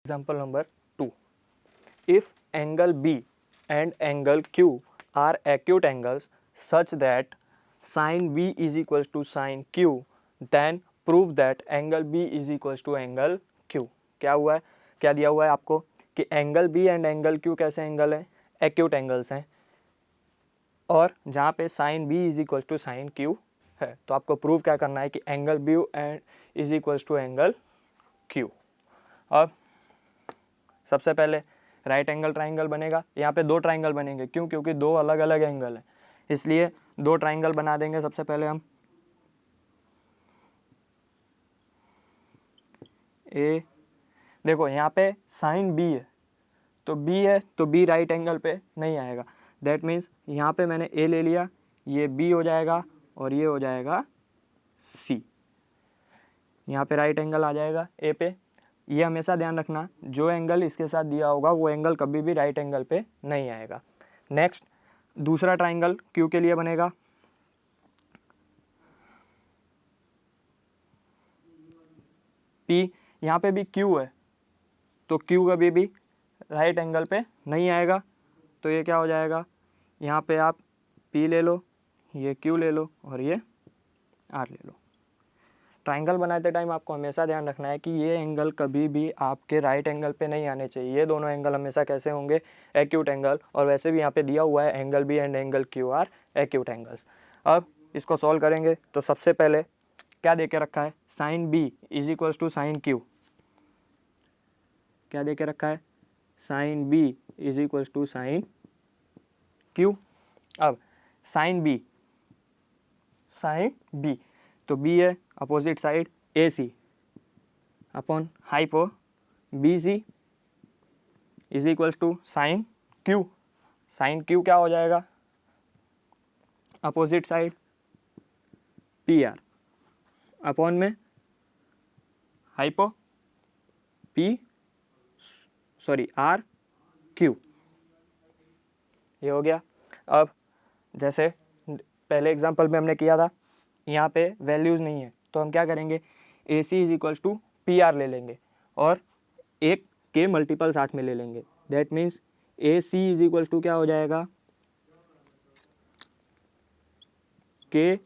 Example number 2. If angle B and angle Q are acute angles such that sin B is equals to sin Q, then prove that angle B is equals to angle Q. क्या हुआ है, क्या दिया हुआ है आपको कि angle B and angle Q कैसे एंगल हैं, एक्यूट एंगल्स हैं, और जहाँ पे sine B is equals to sine Q है, तो आपको प्रूव क्या करना है कि angle B and is equals to angle Q. अब सबसे पहले राइट एंगल ट्राइंगल बनेगा. यहाँ पे दो ट्राइंगल बनेंगे, क्यों? क्योंकि दो अलग अलग एंगल हैं, इसलिए दो ट्राइंगल बना देंगे. सबसे पहले हम ए, देखो यहाँ पे साइन बी है, तो बी है तो बी राइट एंगल पे नहीं आएगा. दैट मीन्स यहाँ पे मैंने ए ले लिया, ये बी हो जाएगा और ये हो जाएगा सी. यहाँ पे राइट एंगल आ जाएगा ए पे. ये हमेशा ध्यान रखना, जो एंगल इसके साथ दिया होगा वो एंगल कभी भी राइट एंगल पे नहीं आएगा. नेक्स्ट दूसरा ट्राइंगल क्यू के लिए बनेगा. पी, यहाँ पे भी क्यू है, तो क्यू कभी भी राइट एंगल पे नहीं आएगा, तो ये क्या हो जाएगा, यहाँ पे आप पी ले लो, ये क्यू ले लो और ये आर ले लो. ट्राइंगल बनाते टाइम आपको हमेशा ध्यान रखना है कि ये एंगल कभी भी आपके राइट एंगल पे नहीं आने चाहिए. ये दोनों एंगल हमेशा कैसे होंगे, एक्यूट एंगल. और वैसे भी यहाँ पे दिया हुआ है angle B and angle Q are acute angles. अब इसको सॉल्व करेंगे तो सबसे पहले क्या दे के रखा है, sine B is equals to sine Q. क्या दे के रखा है, sine B is equals to sine Q. अब साइन बी तो बी है opposite side A C upon hypo B C is equals to sine Q. Sine Q क्या हो जाएगा, opposite side P R upon में हाइपो आर क्यू. ये हो गया. अब जैसे पहले एग्जांपल में हमने किया था, यहाँ पे वैल्यूज़ नहीं है, तो हम क्या करेंगे, A C is equals to P R ले लेंगे और एक के मल्टीपल साथ में ले लेंगे. That means A C is equals to क्या हो जाएगा, K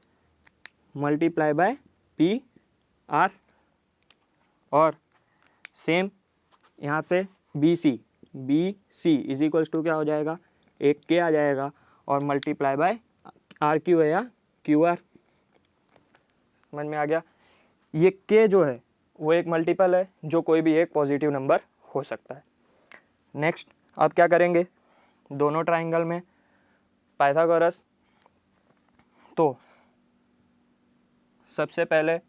multiply by P R. और सेम यहाँ पे B C is equals to क्या हो जाएगा, एक के आ जाएगा और मल्टीप्लाई बाय आर क्यू है या क्यू आर. समझ में आ गया. ये के जो है वो एक मल्टीपल है, जो कोई भी एक पॉजिटिव नंबर हो सकता है. नेक्स्ट अब क्या करेंगे, दोनों ट्राइंगल में पाइथागोरस. तो सबसे पहले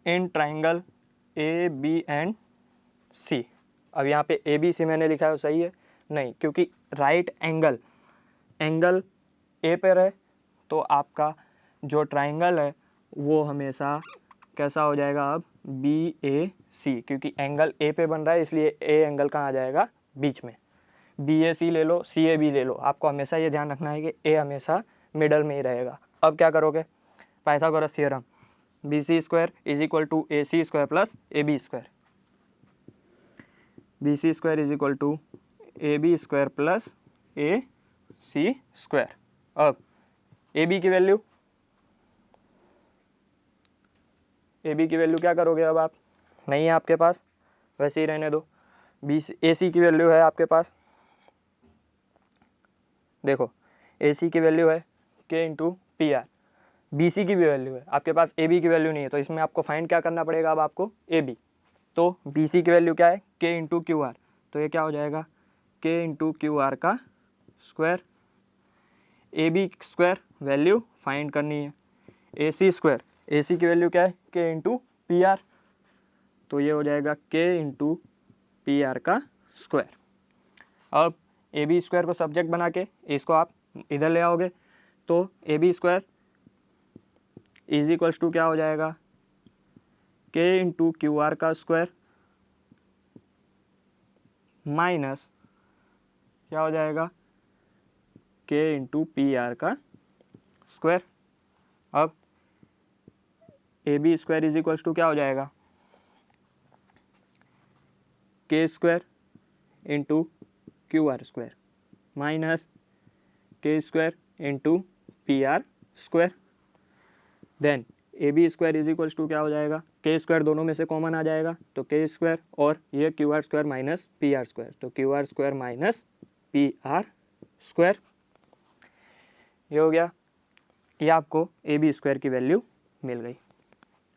in triangle A B and C. अब यहाँ पे ए बी सी मैंने लिखा है, सही है? नहीं, क्योंकि राइट एंगल ए पर है, तो आपका जो ट्राइंगल है वो हमेशा कैसा हो जाएगा, अब बी ए सी, क्योंकि एंगल ए पे बन रहा है, इसलिए ए एंगल कहाँ आ जाएगा, बीच में. बी ए सी ले लो, सी ए बी ले लो. आपको हमेशा ये ध्यान रखना है कि ए हमेशा मिडल में ही रहेगा. अब क्या करोगे, Pythagoras theorem, B C square is equal to A C square plus A B square. B C square is equal to A B square plus A C square. अब ए बी की value क्या करोगे, अब आप नहीं है आपके पास, वैसे ही रहने दो. बी ए सी की वैल्यू है आपके पास, देखो ए सी की वैल्यू है K into P R. B C की भी वैल्यू है आपके पास, ए बी की वैल्यू नहीं है, तो इसमें आपको फाइंड क्या करना पड़ेगा, अब आपको ए बी. तो बी सी की वैल्यू क्या है, के इंटू क्यू आर. तो ये क्या हो जाएगा, के इंटू क्यू आर का square. A B square value find करनी है. ए सी स्क्वायर, ए सी की वैल्यू क्या है, के इंटू पी आर. तो ये हो जाएगा के इंटू पी आर का स्क्वायर. अब ए बी स्क्वायर को सब्जेक्ट बना के इसको आप इधर ले आओगे, तो A B square is equals to क्या हो जाएगा, के इंटू क्यू आर का स्क्वायर माइनस क्या हो जाएगा, के इंटू पी आर का स्क्वायर. अब A B square is equals to क्या हो जाएगा, K square into Q R square minus K square into P R square. Then A B square is equals to क्या हो जाएगा, K square दोनों में से कॉमन आ जाएगा तो के स्क्वायर और ये Q R square minus P R square, तो Q R square minus P R square. ये हो गया, ये आपको ए बी स्क्वायर की वैल्यू मिल गई।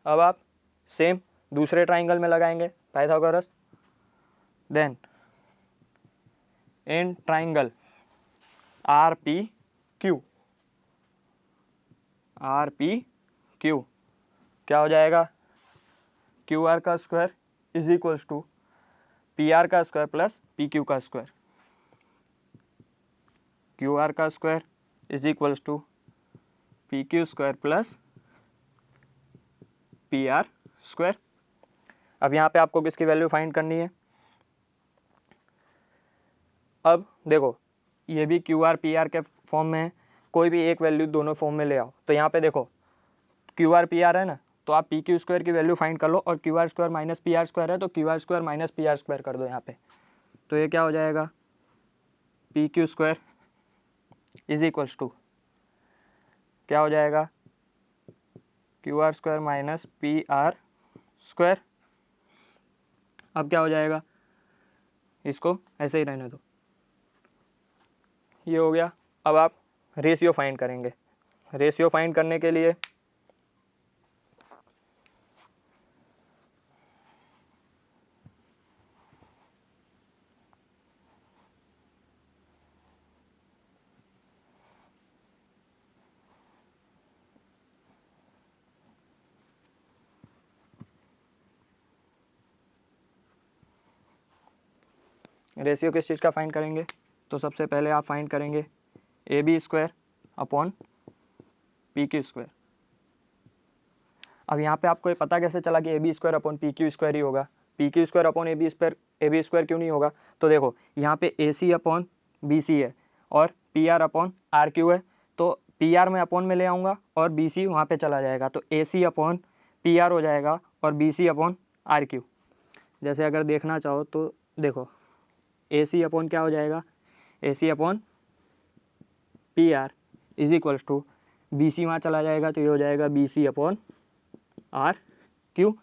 अब आप सेम दूसरे ट्राइंगल में लगाएंगे Pythagoras. Then in triangle R P Q, R P Q क्या हो जाएगा, क्यू आर का square is equals to P R का स्क्वायर प्लस पी क्यू का स्क्वायर। क्यू आर का square is equals to P Q square plus P R square. अब यहाँ पे आपको किसकी वैल्यू फाइंड करनी है, अब देखो ये भी क्यू आर पी आर के फॉर्म में है, कोई भी एक वैल्यू दोनों फॉर्म में ले आओ। तो यहाँ पे देखो क्यू आर पी आर है ना, तो आप पी क्यू स्क्वायर की वैल्यू फाइंड कर लो, और Q R square minus P R square है तो Q R square minus P R square कर दो यहाँ पे। तो ये क्या हो जाएगा, P Q square is equals to क्या हो जाएगा, Q R square minus P R square. अब क्या हो जाएगा, इसको ऐसे ही रहने दो, ये हो गया। अब आप रेशियो फाइंड करेंगे। रेशियो फाइंड करने के लिए रेशियो किस चीज़ का फाइंड करेंगे, तो सबसे पहले आप फाइंड करेंगे A B square upon P Q square. अब यहाँ पे आपको ये पता कैसे चला कि A B square upon P Q square ही होगा, P Q square upon A B square क्यों नहीं होगा। तो देखो यहाँ पे A C upon B C है और P R upon R Q है, तो पी आर में अपॉन में ले आऊँगा और बी सी वहाँ पर चला जाएगा, तो A C upon P R हो जाएगा और B C upon R Q. जैसे अगर देखना चाहो तो देखो ए सी अपॉन क्या हो जाएगा, A C upon P R is equals to B C वहाँ चला जाएगा तो ये हो जाएगा B C upon R Q.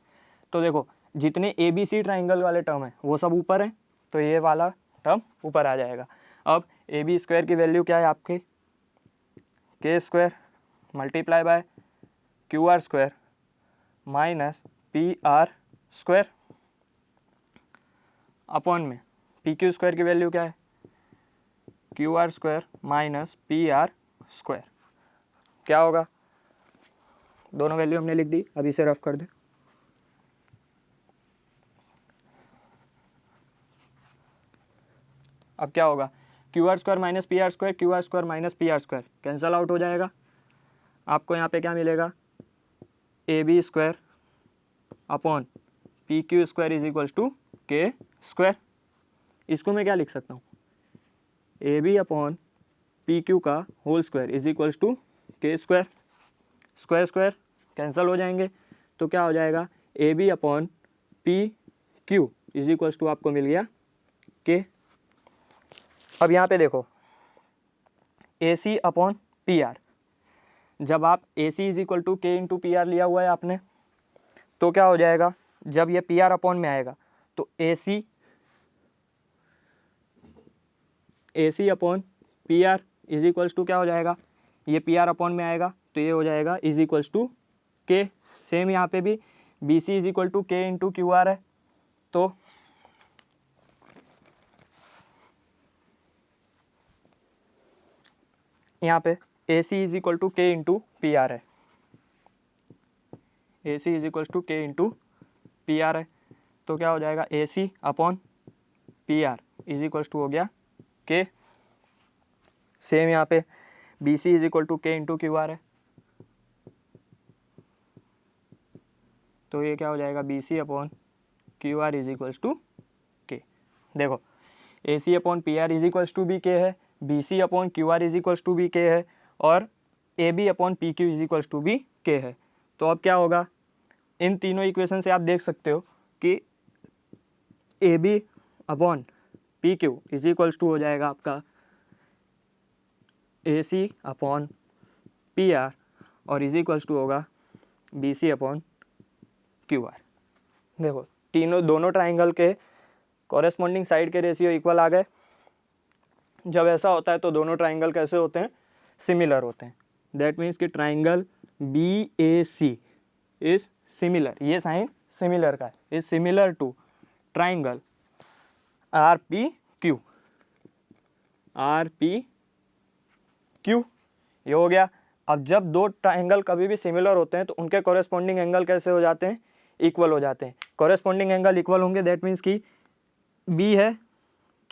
तो देखो जितने ए बी सी ट्राइंगल वाले टर्म हैं वो सब ऊपर हैं, तो ये वाला टर्म ऊपर आ जाएगा। अब ए बी स्क्वायर की वैल्यू क्या है आपके, के square multiply by Q R square minus P R square upon में पी क्यू स्क्वायर की वैल्यू क्या है, Q R square minus P R square. क्या होगा, दोनों वैल्यू हमने लिख दी, अब इसे रफ कर दे। अब क्या होगा, Q R square minus P R square, Q R square minus P R square cancel out हो जाएगा। आपको यहाँ पे क्या मिलेगा, A B square upon P Q square is equals to K square. इसको मैं क्या लिख सकता हूँ, A B upon P Q का whole square is equals to K square. Square square cancel हो जाएंगे तो क्या हो जाएगा, A B upon P Q is equals to आपको मिल गया के। अब यहाँ पे देखो A C upon P R, जब आप A C is equal to K into P R लिया हुआ है आपने, तो क्या हो जाएगा, जब ये पी आर अपॉन में आएगा तो A C upon P R is equals to क्या हो जाएगा, ये पी आर अपॉन में आएगा तो ये हो जाएगा is equals to K. Same यहाँ पे भी B C is equal to K into Q R है, तो यहाँ पे A C is equal to K into P R है, A C is equal to K into P R है, तो क्या हो जाएगा, A C upon P R is equals to हो गया के। सेम यहाँ पे B C is equal to K into Q R है, तो ये क्या हो जाएगा, B C upon Q R is equals to K. देखो A C upon P R is equals to B K है, B C upon Q R is equals to B K है, और A B upon P Q is equals to B K है। तो अब क्या होगा, इन तीनों इक्वेशन से आप देख सकते हो कि A B upon P Q is equals to हो जाएगा आपका A C upon P R और इज इक्वल्स टू होगा B C upon Q R. देखो दोनों ट्राइंगल के कॉरेस्पॉन्डिंग साइड के रेशियो इक्वल आ गए। जब ऐसा होता है तो दोनों ट्राइंगल कैसे होते हैं, सिमिलर होते हैं। दैट मीन्स कि triangle B A C is similar, ये साइन सिमिलर का है, is similar to triangle R P Q, R P Q, ये हो गया। अब जब दो ट्राइंगल कभी भी सिमिलर होते हैं तो उनके कॉरेस्पॉन्डिंग एंगल कैसे हो जाते हैं, इक्वल हो जाते हैं। कॉरेस्पॉन्डिंग एंगल इक्वल होंगे, दैट मीन्स कि बी है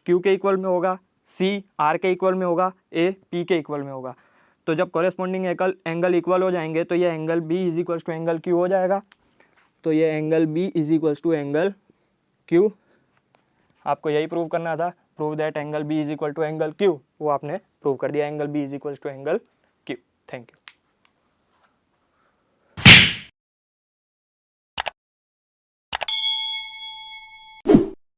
क्यू के इक्वल में होगा, सी आर के इक्वल में होगा, ए पी के इक्वल में होगा। तो जब कॉरेस्पॉन्डिंग एंगल इक्वल हो जाएंगे तो ये angle B is equals to angle Q हो जाएगा। तो ये angle B is equals to angle Q, आपको यही प्रूव करना था, prove that angle B is equal to angle Q, वो आपने प्रूव कर दिया, angle B is equals to angle Q. Thank you.